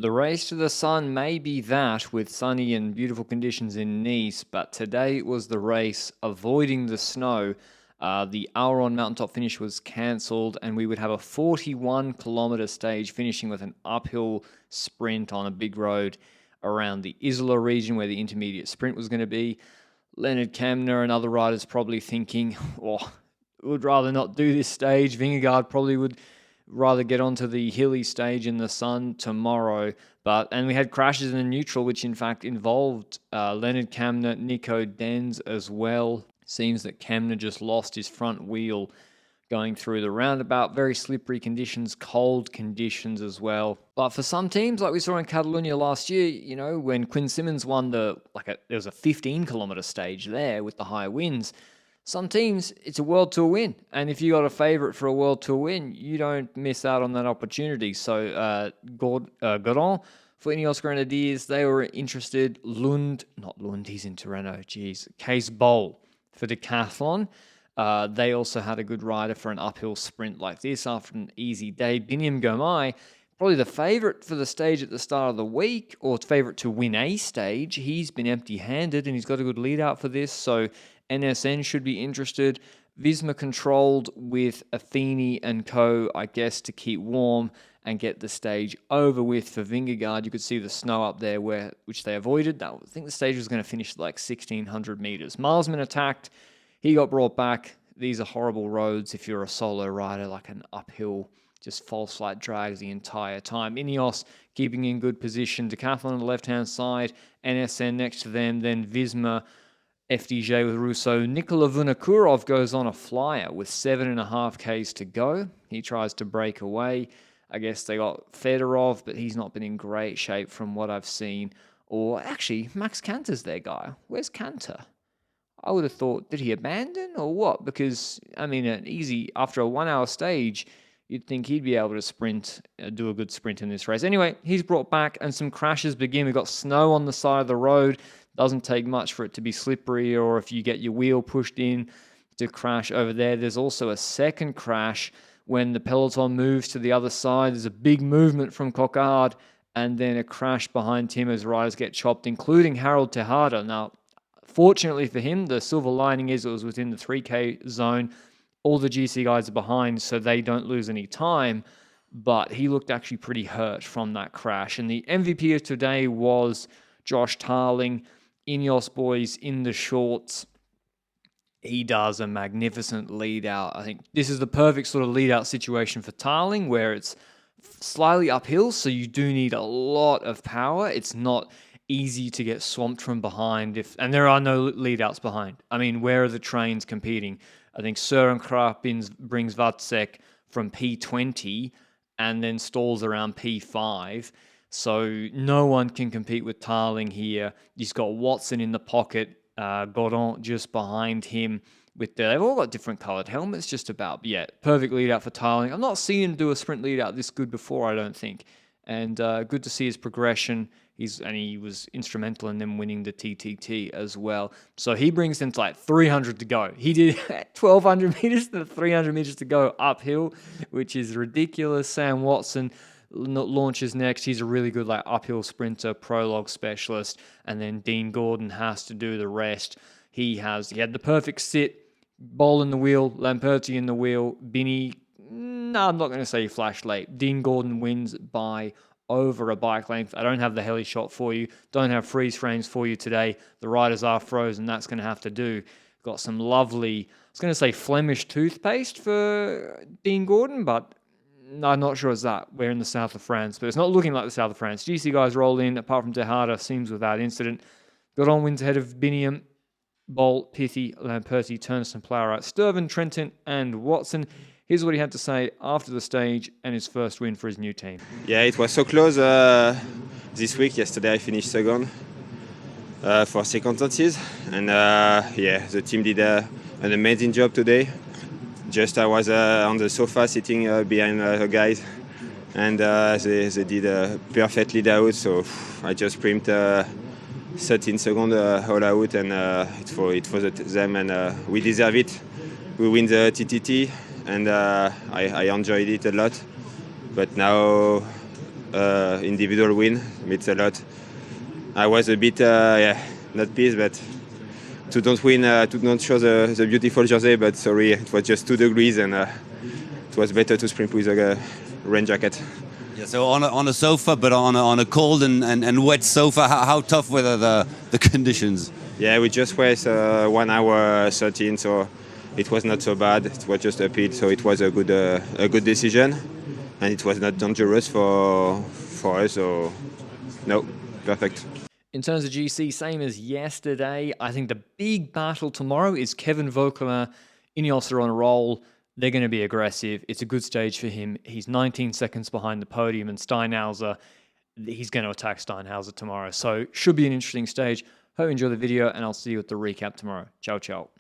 The race to the sun may be that with sunny and beautiful conditions in Nice, but today was the race avoiding the snow. The Auron mountaintop finish was cancelled, and we would have a 41-kilometre stage finishing with an uphill sprint on a big road around the Isola region where the intermediate sprint was going to be. Leonard Kamner and other riders probably thinking, oh, would rather not do this stage. Vingegaard probably would rather get onto the hilly stage in the sun tomorrow. And we had crashes in the neutral, which in fact involved Leonard Kamner, Nico Denz as well. Seems that Kamner just lost his front wheel going through the roundabout. Very slippery conditions, cold conditions as well. But for some teams, like we saw in Catalonia last year, you know, when Quinn Simmons won there was a 15-kilometre stage there with the high winds. Some teams, it's a World Tour win. And if you got a favourite for a World Tour win, you don't miss out on that opportunity. So Godon for INEOS Grenadiers, they were interested. He's in Tirreno, Case Bowl for Decathlon. They also had a good rider for an uphill sprint like this after an easy day. Biniam Girmay, probably the favourite for the stage at the start of the week, or favourite to win a stage. He's been empty-handed and he's got a good lead out for this, so NSN should be interested. Visma controlled with Affini and co, I guess, to keep warm and get the stage over with for Vingegaard. You could see the snow up there which they avoided. I think the stage was going to finish at like 1,600 meters. Milesman attacked. He got brought back. These are horrible roads if you're a solo rider, like an uphill, just false flat drags the entire time. INEOS keeping in good position. Decathlon on the left-hand side. NSN next to them. Then Visma, FDJ with Rousseau. Nikola Vinokurov goes on a flyer with 7.5 Ks to go. He tries to break away. I guess they got Fedorov, but he's not been in great shape from what I've seen. Or actually, Max Kanter's their guy. Where's Kanter? I would have thought, did he abandon or what? Because, I mean, after a 1 hour stage, you'd think he'd be able to sprint, do a good sprint in this race. Anyway, he's brought back and some crashes begin. We've got snow on the side of the road. Doesn't take much for it to be slippery, or if you get your wheel pushed in to crash over there. There's also a second crash when the peloton moves to the other side. There's a big movement from Coquard and then a crash behind him as riders get chopped, including Harold Tejada. Now, fortunately for him, the silver lining is it was within the 3K zone. All the GC guys are behind, so they don't lose any time. But he looked actually pretty hurt from that crash. And the MVP of today was Josh Tarling. INEOS boys in the shorts. He does a magnificent lead out. I think this is the perfect sort of lead out situation for Tarling, where it's slightly uphill, so you do need a lot of power. It's not easy to get swamped from behind, and there are no lead outs behind. I mean, where are the trains competing? I think Søren Kragh brings Vatsek from P20 and then stalls around P5. So no one can compete with Tarling here. He's got Watson in the pocket, Godon just behind him. They've all got different coloured helmets, just about. But yeah, perfect lead out for Tarling. I've not seen him do a sprint lead out this good before, I don't think. And good to see his progression. He was instrumental in them winning the TTT as well. So he brings them to like 300 to go. He did 1,200 meters to 300 meters to go uphill, which is ridiculous. Sam Watson launches next. He's a really good uphill sprinter, prologue specialist. And then Dean Gordon has to do the rest. He had the perfect sit. Boll in the wheel, Lamperti in the wheel, Binny. No, I'm not going to say he flashed late. Dean Gordon wins by over a bike length. I don't have the heli shot for you. Don't have freeze frames for you today. The riders are frozen. That's going to have to do. Got some lovely, I was going to say Flemish toothpaste for Dean Gordon, but I'm not sure it's that. We're in the south of France, but it's not looking like the south of France. GC guys roll in, apart from Tejada, seems without incident. Godon wins ahead of Biniam, Boll, Pithy, Lamperti, Turnison, Plowright, Sturven, Trenton, and Watson. Here's what he had to say after the stage and his first win for his new team. Yeah, it was so close this week. Yesterday I finished second for circumstances. And the team did an amazing job today. I was on the sofa sitting behind the guys. And they did a perfect lead out. So I just primed 13 seconds all out. And it was them. And we deserve it. We win the TTT. And I enjoyed it a lot. But now individual win. Means a lot. I was a bit not pissed, but to don't win, to not show the beautiful jersey. But sorry, it was just 2 degrees, and it was better to sprint with a rain jacket. Yeah, so on a sofa, but on a cold and wet sofa, how tough were the conditions? Yeah, we just raced 1 hour 13, so it was not so bad. It was just a pit, so it was a good decision, and it was not dangerous for us. So no, perfect. In terms of GC, same as yesterday. I think the big battle tomorrow is Kevin Vauquelin. INEOS are on a roll. They're going to be aggressive. It's a good stage for him. He's 19 seconds behind the podium, and Steinhauser, he's going to attack Steinhauser tomorrow. So should be an interesting stage. Hope you enjoy the video, and I'll see you at the recap tomorrow. Ciao, ciao.